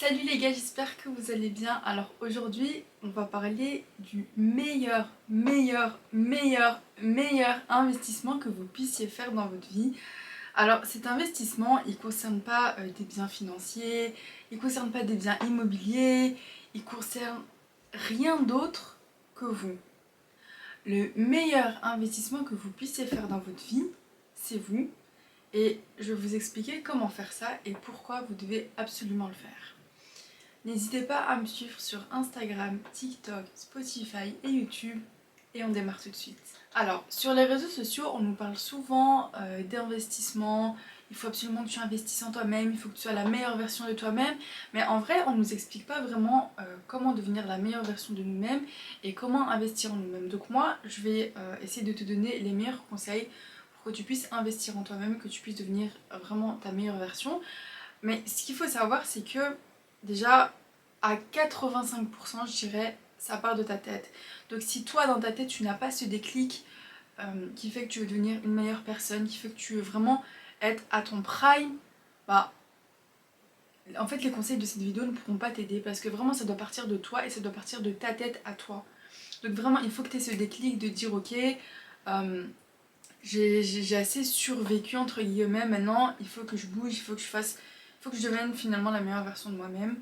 Salut les gars, j'espère que vous allez bien. Alors aujourd'hui, on va parler du meilleur investissement que vous puissiez faire dans votre vie. Alors cet investissement, il ne concerne pas des biens financiers, il ne concerne pas des biens immobiliers, il concerne rien d'autre que vous. Le meilleur investissement que vous puissiez faire dans votre vie, c'est vous. Et je vais vous expliquer comment faire ça et pourquoi vous devez absolument le faire. N'hésitez pas à me suivre sur Instagram, TikTok, Spotify et YouTube et on démarre tout de suite. Alors, sur les réseaux sociaux, on nous parle souvent d'investissement, il faut absolument que tu investisses en toi-même, il faut que tu sois la meilleure version de toi-même, mais en vrai, on ne nous explique pas vraiment comment devenir la meilleure version de nous-mêmes et comment investir en nous-mêmes. Donc moi, je vais essayer de te donner les meilleurs conseils pour que tu puisses investir en toi-même, que tu puisses devenir vraiment ta meilleure version. Mais ce qu'il faut savoir, c'est que déjà, à 85%, je dirais, ça part de ta tête. Donc si toi, dans ta tête, tu n'as pas ce déclic qui fait que tu veux devenir une meilleure personne, qui fait que tu veux vraiment être à ton prime, bah, en fait, les conseils de cette vidéo ne pourront pas t'aider parce que vraiment, ça doit partir de toi et ça doit partir de ta tête à toi. Donc vraiment, il faut que tu aies ce déclic de dire, ok, j'ai assez survécu entre guillemets, maintenant il faut que je bouge, il faut que je devienne finalement la meilleure version de moi-même.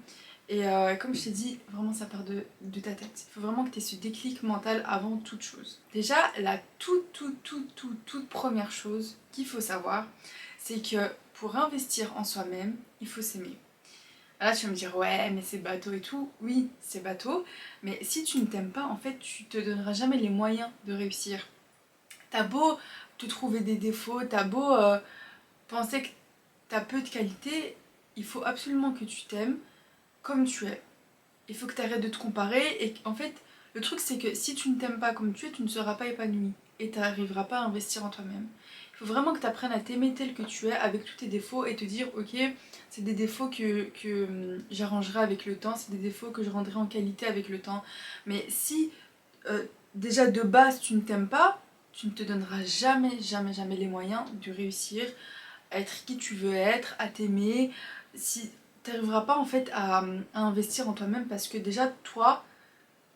Et comme je t'ai dit, vraiment ça part de ta tête. Il faut vraiment que tu aies ce déclic mental avant toute chose. Déjà, la toute première chose qu'il faut savoir, c'est que pour investir en soi-même, il faut s'aimer. Là tu vas me dire ouais mais c'est bateau et tout. Oui c'est bateau, mais si tu ne t'aimes pas, en fait tu te donneras jamais les moyens de réussir. T'as beau te trouver des défauts, t'as beau penser que t'as peu de qualité, il faut absolument que tu t'aimes comme tu es. Il faut que tu arrêtes de te comparer et en fait, le truc c'est que si tu ne t'aimes pas comme tu es, tu ne seras pas épanoui et tu n'arriveras pas à investir en toi-même. Il faut vraiment que tu apprennes à t'aimer tel que tu es avec tous tes défauts et te dire ok, c'est des défauts que j'arrangerai avec le temps, c'est des défauts que je rendrai en qualité avec le temps. Mais si euh, déjà de base tu ne t'aimes pas, tu ne te donneras jamais les moyens de réussir à être qui tu veux être, à t'aimer. Si tu n'arriveras pas en fait à investir en toi-même parce que déjà toi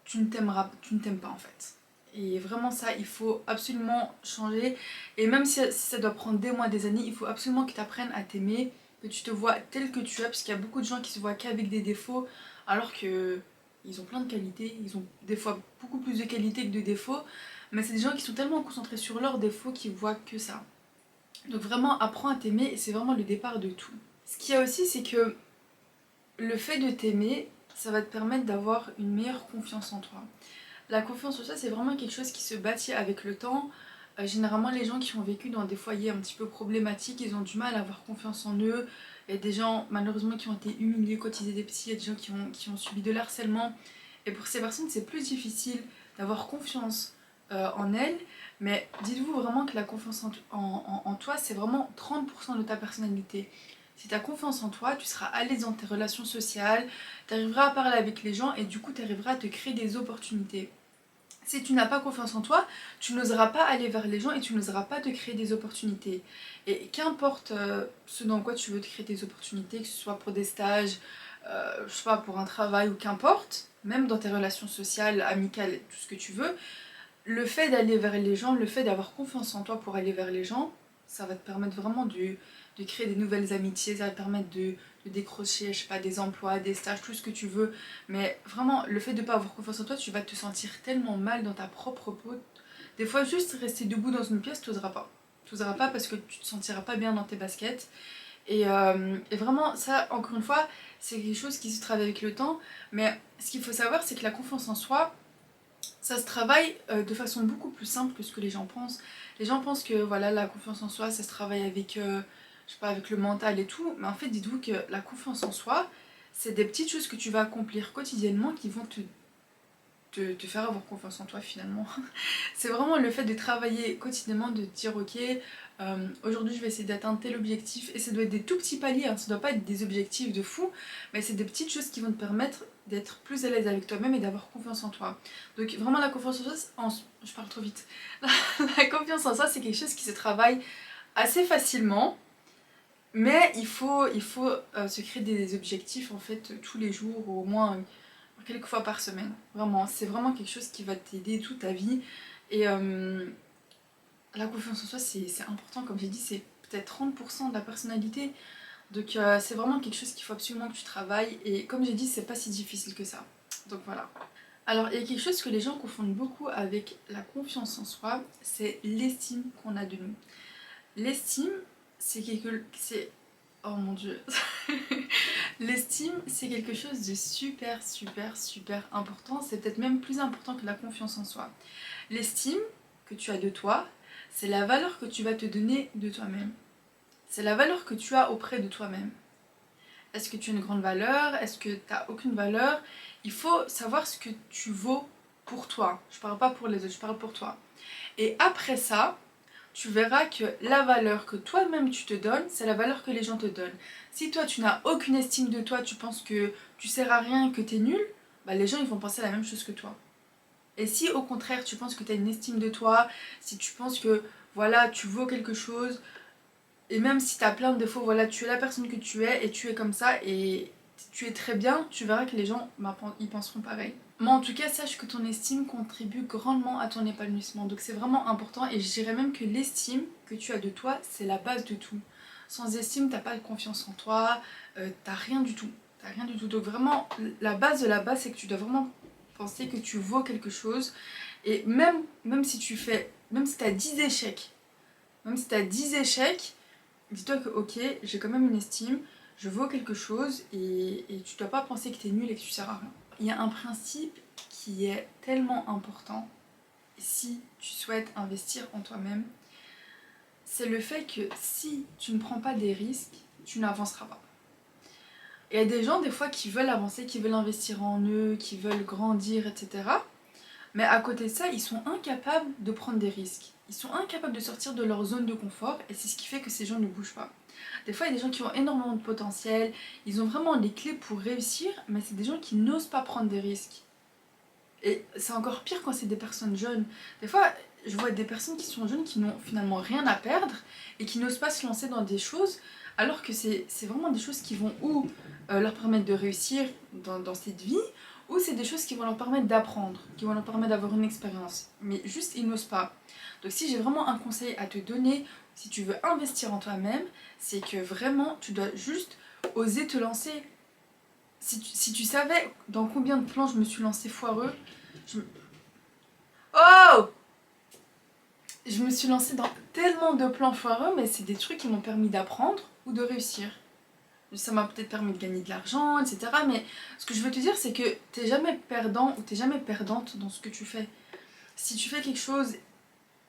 tu ne t'aimes pas en fait. Et vraiment ça, il faut absolument changer. Et même si ça doit prendre des mois, des années, il faut absolument que tu apprennes à t'aimer, que tu te vois tel que tu es, parce qu'il y a beaucoup de gens qui se voient qu'avec des défauts, alors que ils ont plein de qualités, ils ont des fois beaucoup plus de qualités que de défauts, mais c'est des gens qui sont tellement concentrés sur leurs défauts qu'ils voient que ça. Donc vraiment, apprends à t'aimer et c'est vraiment le départ de tout. Ce qu'il y a aussi, c'est que le fait de t'aimer, ça va te permettre d'avoir une meilleure confiance en toi. La confiance en soi, c'est vraiment quelque chose qui se bâtit avec le temps. Généralement, les gens qui ont vécu dans des foyers un petit peu problématiques, ils ont du mal à avoir confiance en eux. Il y a des gens, malheureusement, qui ont été humiliés quand ils étaient petits. Il y a des gens qui ont subi de l'harcèlement. Et pour ces personnes, c'est plus difficile d'avoir confiance en elles. Mais dites-vous vraiment que la confiance en toi, c'est vraiment 30% de ta personnalité. Si tu as confiance en toi, tu seras à l'aise dans tes relations sociales, tu arriveras à parler avec les gens et du coup tu arriveras à te créer des opportunités. Si tu n'as pas confiance en toi, tu n'oseras pas aller vers les gens et tu n'oseras pas te créer des opportunités. Et qu'importe ce dans quoi tu veux te créer des opportunités, que ce soit pour des stages, je sais pas, pour un travail ou qu'importe, même dans tes relations sociales, amicales, tout ce que tu veux, le fait d'aller vers les gens, le fait d'avoir confiance en toi pour aller vers les gens, ça va te permettre vraiment de créer des nouvelles amitiés, ça va te permettre de décrocher, je sais pas, des emplois, des stages, tout ce que tu veux. Mais vraiment, le fait de ne pas avoir confiance en toi, tu vas te sentir tellement mal dans ta propre peau. Des fois, juste rester debout dans une pièce, tu n'oseras pas. Tu n'oseras pas parce que tu te sentiras pas bien dans tes baskets. Et vraiment, ça, encore une fois, c'est quelque chose qui se travaille avec le temps. Mais ce qu'il faut savoir, c'est que la confiance en soi, ça se travaille de façon beaucoup plus simple que ce que les gens pensent. Les gens pensent que voilà, la confiance en soi, ça se travaille avec, je sais pas, avec le mental et tout. Mais en fait, dites-vous que la confiance en soi, c'est des petites choses que tu vas accomplir quotidiennement qui vont te faire avoir confiance en toi finalement. C'est vraiment le fait de travailler quotidiennement, de te dire ok, aujourd'hui je vais essayer d'atteindre tel objectif. Et ça doit être des tout petits paliers, hein, ça doit pas être des objectifs de fou, mais c'est des petites choses qui vont te permettre d'être plus à l'aise avec toi-même et d'avoir confiance en toi. Donc vraiment la confiance en soi, je parle trop vite. La confiance en soi c'est quelque chose qui se travaille assez facilement, Mais il faut se créer des objectifs en fait tous les jours, ou au moins quelques fois par semaine. Vraiment, c'est vraiment quelque chose qui va t'aider toute ta vie. Et la confiance en soi, c'est important, comme j'ai dit, c'est peut-être 30% de la personnalité. Donc c'est vraiment quelque chose qu'il faut absolument que tu travailles. Et comme j'ai dit, c'est pas si difficile que ça. Donc voilà. Alors il y a quelque chose que les gens confondent beaucoup avec la confiance en soi, c'est l'estime qu'on a de nous. L'estime, c'est quelque... c'est... Oh mon dieu. L'estime, c'est quelque chose de super, super, super important. C'est peut-être même plus important que la confiance en soi. L'estime que tu as de toi, c'est la valeur que tu vas te donner de toi-même. C'est la valeur que tu as auprès de toi-même. Est-ce que tu as une grande valeur? Est-ce que tu n'as aucune valeur? Il faut savoir ce que tu vaux pour toi. Je parle pas pour les autres, je parle pour toi. Et après ça, tu verras que la valeur que toi-même tu te donnes, c'est la valeur que les gens te donnent. Si toi tu n'as aucune estime de toi, tu penses que tu sers à rien, que tu es nul, bah les gens ils vont penser la même chose que toi. Et si au contraire tu penses que tu as une estime de toi, si tu penses que voilà tu vaux quelque chose, et même si tu as plein de défauts, voilà tu es la personne que tu es et tu es comme ça et tu es très bien, tu verras que les gens ils penseront pareil. Mais en tout cas, sache que ton estime contribue grandement à ton épanouissement. Donc c'est vraiment important et je dirais même que l'estime que tu as de toi, c'est la base de tout. Sans estime, t'as pas de confiance en toi, t'as rien du tout. T'as rien du tout. Donc vraiment, la base de la base, c'est que tu dois vraiment penser que tu vaux quelque chose. Et même si tu fais, même si t'as 10 échecs, même si t'as 10 échecs, dis-toi que ok, j'ai quand même une estime, je vaux quelque chose et tu dois pas penser que t'es nul et que tu sers à rien. Il y a un principe qui est tellement important si tu souhaites investir en toi-même, c'est le fait que si tu ne prends pas des risques, tu n'avanceras pas. Il y a des gens des fois qui veulent avancer, qui veulent investir en eux, qui veulent grandir, etc. Mais à côté de ça, ils sont incapables de prendre des risques. Ils sont incapables de sortir de leur zone de confort et c'est ce qui fait que ces gens ne bougent pas. Des fois, il y a des gens qui ont énormément de potentiel, ils ont vraiment les clés pour réussir, mais c'est des gens qui n'osent pas prendre des risques. Et c'est encore pire quand c'est des personnes jeunes. Des fois, je vois des personnes qui sont jeunes qui n'ont finalement rien à perdre et qui n'osent pas se lancer dans des choses alors que c'est vraiment des choses qui vont ou leur permettre de réussir dans cette vie ou c'est des choses qui vont leur permettre d'apprendre, qui vont leur permettre d'avoir une expérience. Mais juste, ils n'osent pas. Donc si j'ai vraiment un conseil à te donner, si tu veux investir en toi-même, c'est que vraiment, tu dois juste oser te lancer. Si tu savais dans combien de plans je me suis lancée foireux, je... Oh, je me suis lancée dans tellement de plans foireux, mais c'est des trucs qui m'ont permis d'apprendre ou de réussir. Ça m'a peut-être permis de gagner de l'argent, etc. Mais ce que je veux te dire, c'est que t'es jamais perdant ou t'es jamais perdante dans ce que tu fais. Si tu fais quelque chose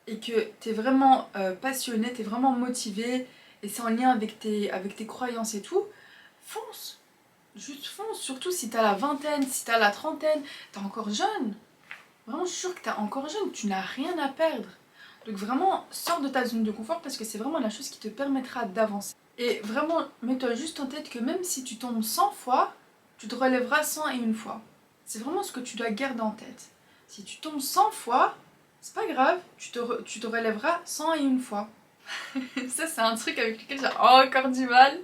et que t'es vraiment passionné, t'es vraiment motivé, et c'est en lien avec tes croyances et tout, fonce. Juste fonce. Surtout si t'as la vingtaine, si t'as la trentaine, t'es encore jeune. Vraiment, je suis sûre que t'es encore jeune, tu n'as rien à perdre. Donc vraiment, sors de ta zone de confort parce que c'est vraiment la chose qui te permettra d'avancer. Et vraiment, mets-toi juste en tête que même si tu tombes 100 fois, tu te relèveras 101 fois. C'est vraiment ce que tu dois garder en tête. Si tu tombes 100 fois, c'est pas grave, tu te relèveras 101 fois. Ça, c'est un truc avec lequel j'ai encore du mal.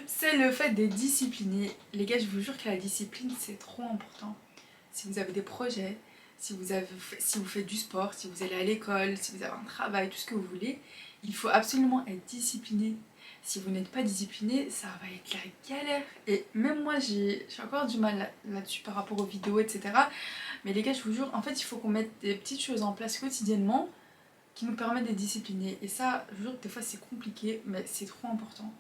C'est le fait d'être discipliné. Les gars, je vous jure que la discipline, c'est trop important. Si vous avez des projets, si vous faites du sport, si vous allez à l'école, si vous avez un travail, tout ce que vous voulez, il faut absolument être discipliné. Si vous n'êtes pas discipliné, ça va être la galère. Et même moi, j'ai encore du mal là-dessus par rapport aux vidéos, etc. Mais les gars, je vous jure, en fait, il faut qu'on mette des petites choses en place quotidiennement qui nous permettent d'être disciplinés. Et ça, je vous jure que des fois, c'est compliqué, mais c'est trop important.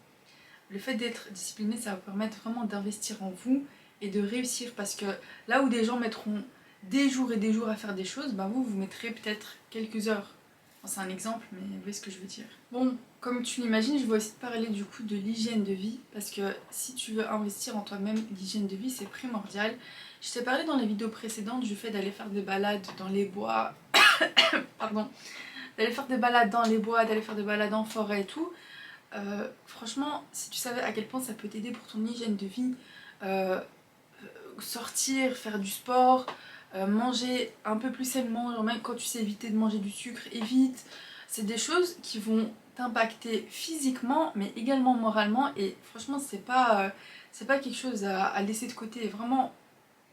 Le fait d'être discipliné, ça va vous permettre vraiment d'investir en vous et de réussir. Parce que là où des gens mettront des jours et des jours à faire des choses, bah vous mettrez peut-être quelques heures. Bon, c'est un exemple, mais vous voyez ce que je veux dire. Bon, comme tu l'imagines, je vais aussi te parler du coup de l'hygiène de vie. Parce que si tu veux investir en toi-même, l'hygiène de vie, c'est primordial. Je t'ai parlé dans les vidéos précédentes du fait d'aller faire des balades dans les bois. Pardon. D'aller faire des balades dans les bois, d'aller faire des balades en forêt et tout. Franchement, si tu savais à quel point ça peut t'aider pour ton hygiène de vie, sortir, faire du sport, manger un peu plus sainement, genre même quand tu sais éviter de manger du sucre, évite. C'est des choses qui vont t'impacter physiquement mais également moralement, et franchement c'est pas quelque chose à laisser de côté. Vraiment,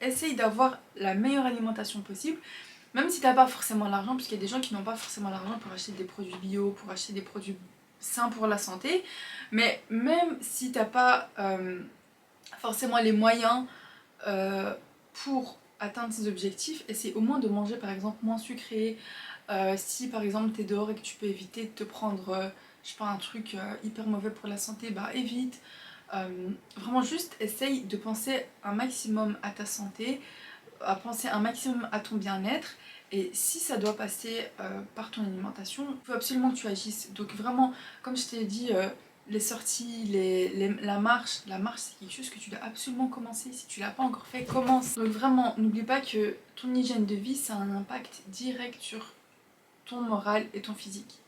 essaye d'avoir la meilleure alimentation possible, même si t'as pas forcément l'argent, parce qu'il y a des gens qui n'ont pas forcément l'argent pour acheter des produits bio, pour acheter des produits sains pour la santé, mais même si t'as pas forcément les moyens pour atteindre ces objectifs, essaye au moins de manger par exemple moins sucré. Si par exemple t'es dehors et que tu peux éviter de te prendre je sais pas, un truc hyper mauvais pour la santé, bah évite. Vraiment juste essaye de penser un maximum à ta santé, à penser un maximum à ton bien-être, et si ça doit passer par ton alimentation, il faut absolument que tu agisses. Donc vraiment, comme je t'ai dit, les sorties, la marche c'est quelque chose que tu dois absolument commencer. Si tu l'as pas encore fait, commence. Donc vraiment, n'oublie pas que ton hygiène de vie, ça a un impact direct sur ton moral et ton physique.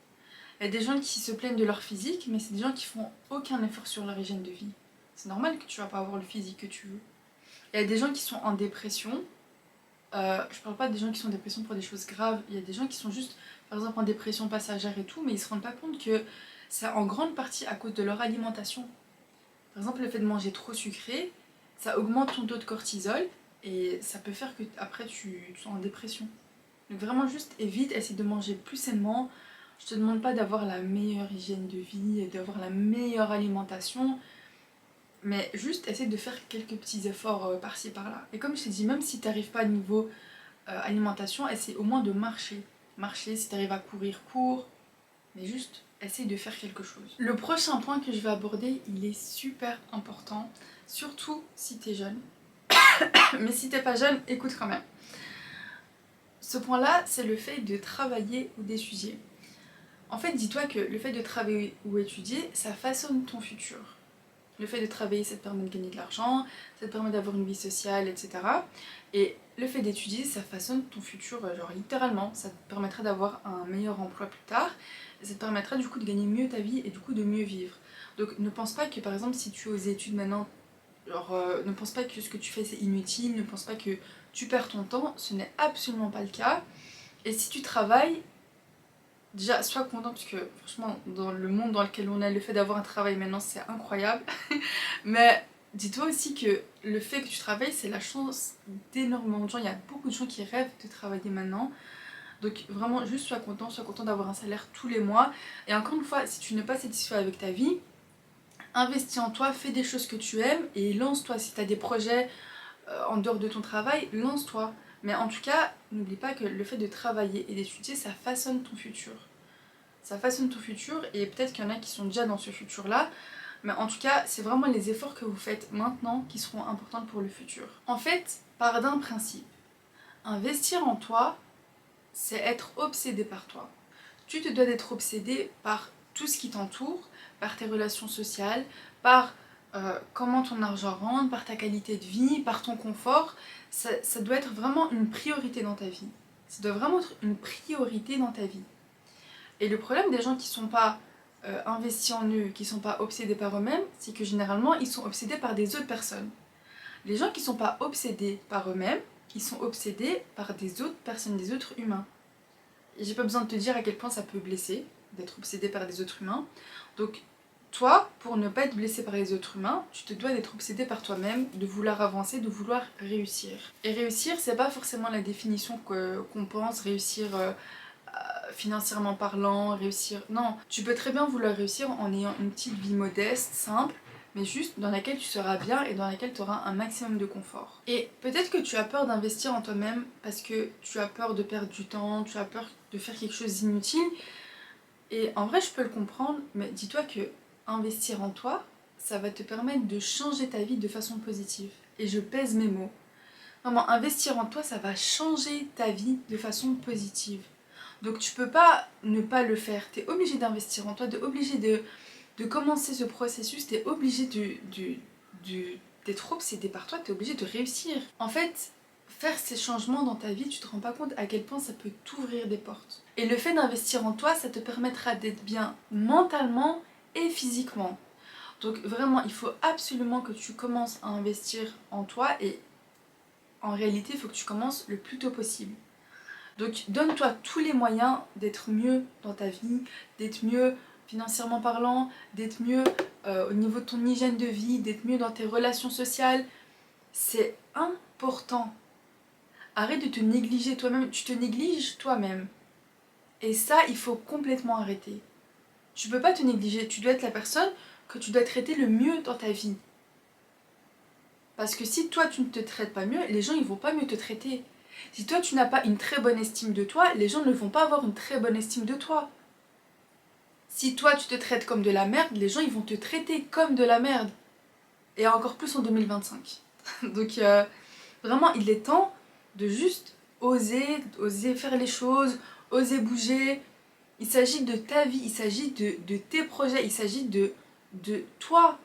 Il y a des gens qui se plaignent de leur physique, mais c'est des gens qui font aucun effort sur leur hygiène de vie. C'est normal que tu vas pas avoir le physique que tu veux. Il y a des gens qui sont en dépression. Je parle pas des gens qui sont en dépression pour des choses graves. Il y a des gens qui sont juste, par exemple, en dépression passagère et tout, mais ils se rendent pas compte que c'est en grande partie à cause de leur alimentation. Par exemple, le fait de manger trop sucré, ça augmente ton taux de cortisol et ça peut faire que après tu sois en dépression. Donc vraiment juste évite, essaye de manger plus sainement. Je te demande pas d'avoir la meilleure hygiène de vie et d'avoir la meilleure alimentation, mais juste essaye de faire quelques petits efforts par-ci par-là. Et comme je t'ai dit, même si t'arrives pas à niveau alimentation, essaye au moins de marcher. Marcher, si t'arrives à courir, cours, mais juste essaye de faire quelque chose. Le prochain point que je vais aborder, il est super important, surtout si t'es jeune. Mais si t'es pas jeune, écoute quand même. Ce point-là, c'est le fait de travailler ou d'étudier. En fait, dis-toi que le fait de travailler ou étudier, ça façonne ton futur. Le fait de travailler, ça te permet de gagner de l'argent, ça te permet d'avoir une vie sociale, etc. Et le fait d'étudier, ça façonne ton futur, genre littéralement. Ça te permettra d'avoir un meilleur emploi plus tard, et ça te permettra du coup de gagner mieux ta vie et du coup de mieux vivre. Donc ne pense pas que par exemple si tu es aux études maintenant, genre ne pense pas que ce que tu fais c'est inutile, ne pense pas que tu perds ton temps, ce n'est absolument pas le cas. Et si tu travailles, déjà, sois content parce que franchement, dans le monde dans lequel on est, le fait d'avoir un travail maintenant, c'est incroyable. Mais dis-toi aussi que le fait que tu travailles, c'est la chance d'énormément de gens. Il y a beaucoup de gens qui rêvent de travailler maintenant. Donc vraiment, juste sois content d'avoir un salaire tous les mois. Et encore une fois, si tu n'es pas satisfait avec ta vie, investis en toi, fais des choses que tu aimes et lance-toi. Si tu as des projets en dehors de ton travail, lance-toi. Mais en tout cas, n'oublie pas que le fait de travailler et d'étudier, ça façonne ton futur. Ça façonne ton futur et peut-être qu'il y en a qui sont déjà dans ce futur-là. Mais en tout cas, c'est vraiment les efforts que vous faites maintenant qui seront importants pour le futur. En fait, pars d'un principe. Investir en toi, c'est être obsédé par toi. Tu te dois d'être obsédé par tout ce qui t'entoure, par tes relations sociales, par comment ton argent rentre, par ta qualité de vie, par ton confort. Ça doit être vraiment une priorité dans ta vie. Ça doit vraiment être une priorité dans ta vie. Et le problème des gens qui sont pas investis en eux, qui sont pas obsédés par eux-mêmes, c'est que généralement ils sont obsédés par des autres personnes. Les gens qui sont pas obsédés par eux-mêmes, ils sont obsédés par des autres personnes, des autres humains. Et j'ai pas besoin de te dire à quel point ça peut blesser d'être obsédé par des autres humains. Donc toi, pour ne pas être blessé par les autres humains, tu te dois d'être obsédé par toi-même, de vouloir avancer, de vouloir réussir. Et réussir, c'est pas forcément la définition qu'on pense, réussir financièrement parlant, réussir... Non, tu peux très bien vouloir réussir en ayant une petite vie modeste, simple, mais juste dans laquelle tu seras bien et dans laquelle tu auras un maximum de confort. Et peut-être que tu as peur d'investir en toi-même parce que tu as peur de perdre du temps, tu as peur de faire quelque chose d'inutile. Et en vrai, je peux le comprendre, mais dis-toi que investir en toi, ça va te permettre de changer ta vie de façon positive. Et je pèse mes mots. Vraiment, investir en toi, ça va changer ta vie de façon positive. Donc tu peux pas ne pas le faire. Tu es obligé d'investir en toi, tu es obligé de commencer ce processus, tu es obligé d'être obsédé par toi, tu es obligé de réussir. En fait, faire ces changements dans ta vie, tu te rends pas compte à quel point ça peut t'ouvrir des portes. Et le fait d'investir en toi, ça te permettra d'être bien mentalement et physiquement. Donc vraiment, il faut absolument que tu commences à investir en toi et en réalité, il faut que tu commences le plus tôt possible. Donc donne-toi tous les moyens d'être mieux dans ta vie, d'être mieux financièrement parlant, d'être mieux au niveau de ton hygiène de vie, d'être mieux dans tes relations sociales. C'est important. Arrête de te négliger toi-même, tu te négliges toi-même. Et ça, il faut complètement arrêter. Tu peux pas te négliger, tu dois être la personne que tu dois traiter le mieux dans ta vie. Parce que si toi tu ne te traites pas mieux, les gens ils vont pas mieux te traiter. Si toi tu n'as pas une très bonne estime de toi, les gens ne vont pas avoir une très bonne estime de toi. Si toi tu te traites comme de la merde, les gens ils vont te traiter comme de la merde. Et encore plus en 2025. Donc vraiment il est temps de juste oser faire les choses, oser bouger. Il s'agit de ta vie, il s'agit de tes projets, il s'agit de toi.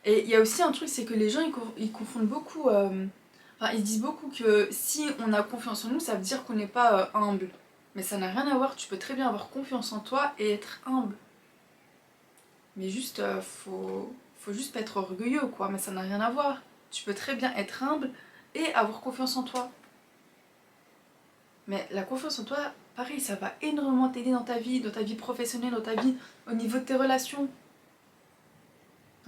Et il y a aussi un truc, c'est que les gens ils confondent beaucoup. Enfin, ils disent beaucoup que si on a confiance en nous, ça veut dire qu'on n'est pas humble. Mais ça n'a rien à voir, tu peux très bien avoir confiance en toi et être humble. Mais juste, faut juste pas être orgueilleux, quoi. Mais ça n'a rien à voir. Tu peux très bien être humble et avoir confiance en toi. Mais la confiance en toi, pareil, ça va énormément t'aider dans ta vie professionnelle, dans ta vie au niveau de tes relations.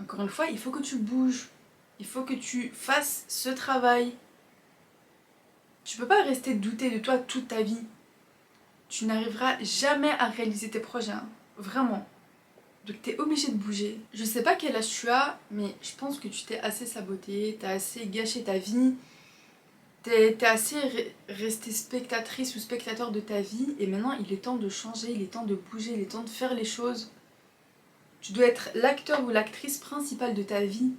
Encore une fois, il faut que tu bouges. Il faut que tu fasses ce travail. Tu peux pas rester douter de toi toute ta vie. Tu n'arriveras jamais à réaliser tes projets, hein. Vraiment. Donc t'es obligé de bouger. Je sais pas quel âge tu as, mais je pense que tu t'es assez saboté, t'as assez gâché ta vie, t'es assez resté spectatrice ou spectateur de ta vie, et maintenant il est temps de changer, il est temps de bouger, il est temps de faire les choses. Tu dois être l'acteur ou l'actrice principale de ta vie.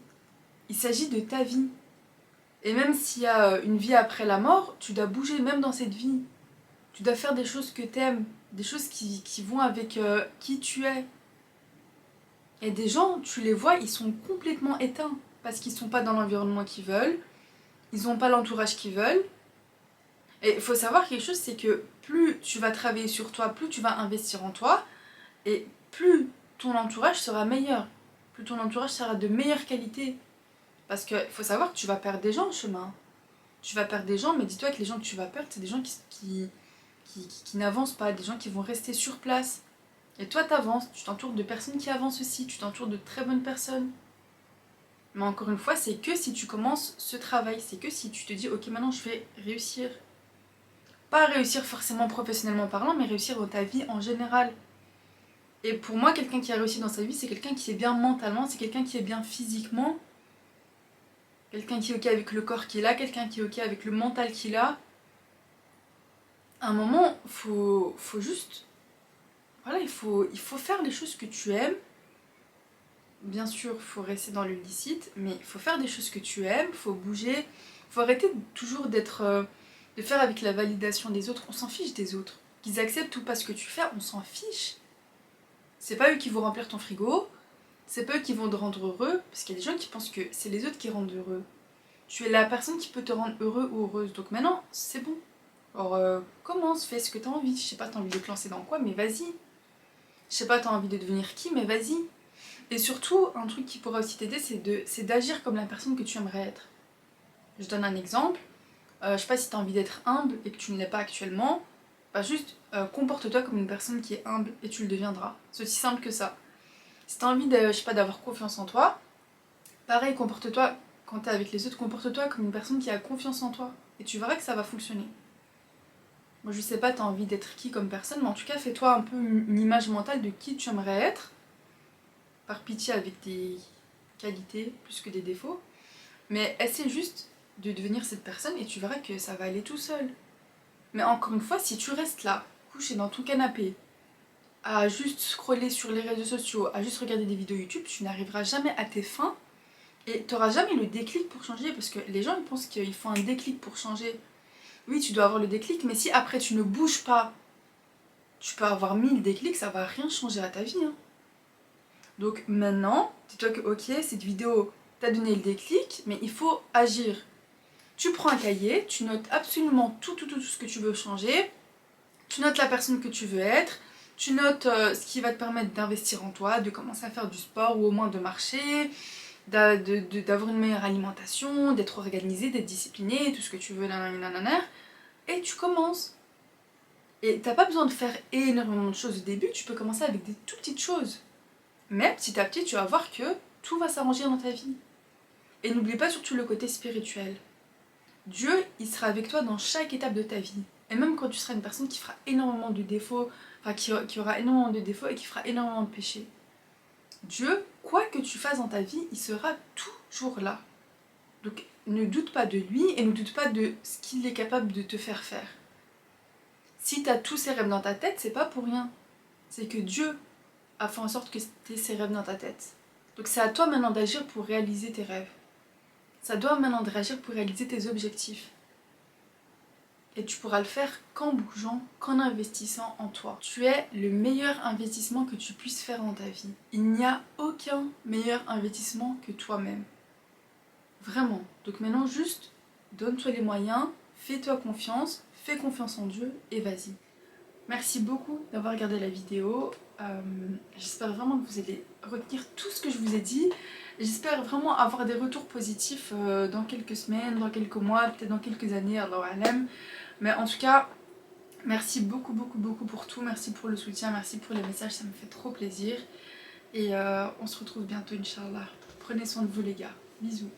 Il s'agit de ta vie. Et même s'il y a une vie après la mort, tu dois bouger même dans cette vie. Tu dois faire des choses que t'aimes, des choses qui vont avec qui tu es. Et des gens, tu les vois, ils sont complètement éteints parce qu'ils sont pas dans l'environnement qu'ils veulent, ils n'ont pas l'entourage qu'ils veulent. Et il faut savoir quelque chose, c'est que plus tu vas travailler sur toi, plus tu vas investir en toi, et plus ton entourage sera meilleur, plus ton entourage sera de meilleure qualité. Parce qu'il faut savoir que tu vas perdre des gens en chemin. Tu vas perdre des gens, mais dis-toi que les gens que tu vas perdre, c'est des gens qui n'avancent pas, des gens qui vont rester sur place. Et toi, t'avances, tu t'entoures de personnes qui avancent aussi, tu t'entoures de très bonnes personnes. Mais encore une fois, c'est que si tu commences ce travail, c'est que si tu te dis, ok, maintenant je vais réussir. Pas réussir forcément professionnellement parlant, mais réussir dans ta vie en général. Et pour moi, quelqu'un qui a réussi dans sa vie, c'est quelqu'un qui est bien mentalement, c'est quelqu'un qui est bien physiquement, quelqu'un qui est ok avec le corps qu'il a, quelqu'un qui est ok avec le mental qu'il a. À un moment, faut juste... Voilà, il faut faire les choses que tu aimes. Bien sûr, il faut rester dans le licite, mais il faut faire des choses que tu aimes, il faut bouger. Il faut arrêter toujours de faire avec la validation des autres. On s'en fiche des autres. Qu'ils acceptent ou pas ce que tu fais, on s'en fiche. C'est pas eux qui vont remplir ton frigo, c'est pas eux qui vont te rendre heureux, parce qu'il y a des gens qui pensent que c'est les autres qui rendent heureux. Tu es la personne qui peut te rendre heureux ou heureuse, donc maintenant, c'est bon. Alors, commence, fais ce que t'as envie. Je sais pas, t'as envie de te lancer dans quoi, mais vas-y. Je sais pas, t'as envie de devenir qui, mais vas-y. Et surtout, un truc qui pourra aussi t'aider, c'est d'agir comme la personne que tu aimerais être. Je donne un exemple. Je sais pas si t'as envie d'être humble et que tu ne l'es pas actuellement, bah juste comporte-toi comme une personne qui est humble et tu le deviendras. C'est aussi simple que ça. Si t'as envie je sais pas, d'avoir confiance en toi, pareil, comporte-toi, quand t'es avec les autres, comporte-toi comme une personne qui a confiance en toi. Et tu verras que ça va fonctionner. Moi je sais pas, t'as envie d'être qui comme personne, mais en tout cas fais-toi un peu une image mentale de qui tu aimerais être. Par pitié avec des qualités plus que des défauts. Mais essaie juste de devenir cette personne et tu verras que ça va aller tout seul. Mais encore une fois, si tu restes là, couché dans ton canapé, à juste scroller sur les réseaux sociaux, à juste regarder des vidéos YouTube, tu n'arriveras jamais à tes fins et tu n'auras jamais le déclic pour changer parce que les gens ils pensent qu'il faut un déclic pour changer. Oui, tu dois avoir le déclic, mais si après tu ne bouges pas, tu peux avoir 1000 déclics, ça va rien changer à ta vie, hein. Donc maintenant, dis-toi que ok, cette vidéo t'a donné le déclic, mais il faut agir. Tu prends un cahier, tu notes absolument tout ce que tu veux changer, tu notes la personne que tu veux être, tu notes ce qui va te permettre d'investir en toi, de commencer à faire du sport ou au moins de marcher, d'avoir une meilleure alimentation, d'être organisé, d'être discipliné, tout ce que tu veux, nanana, et tu commences. Et t'as pas besoin de faire énormément de choses au début, tu peux commencer avec des tout petites choses. Mais petit à petit, tu vas voir que tout va s'arranger dans ta vie. Et n'oublie pas surtout le côté spirituel. Dieu, il sera avec toi dans chaque étape de ta vie. Et même quand tu seras une personne qui fera énormément de défauts, enfin qui aura énormément de défauts et qui fera énormément de péchés. Dieu, quoi que tu fasses dans ta vie, il sera toujours là. Donc ne doute pas de lui et ne doute pas de ce qu'il est capable de te faire faire. Si tu as tous ces rêves dans ta tête, c'est pas pour rien. C'est que Dieu a fait en sorte que tu aies ces rêves dans ta tête. Donc c'est à toi maintenant d'agir pour réaliser tes rêves. Ça doit maintenant d'agir pour réaliser tes objectifs. Et tu pourras le faire qu'en bougeant, qu'en investissant en toi. Tu es le meilleur investissement que tu puisses faire dans ta vie. Il n'y a aucun meilleur investissement que toi-même. Vraiment. Donc maintenant juste, donne-toi les moyens, fais-toi confiance, fais confiance en Dieu et vas-y. Merci beaucoup d'avoir regardé la vidéo. J'espère vraiment que vous allez retenir tout ce que je vous ai dit. J'espère vraiment avoir des retours positifs dans quelques semaines, dans quelques mois, peut-être dans quelques années, Allahu A'lam. Mais en tout cas, merci beaucoup pour tout. Merci pour le soutien, merci pour les messages, ça me fait trop plaisir. Et on se retrouve bientôt, Inch'Allah. Prenez soin de vous les gars. Bisous.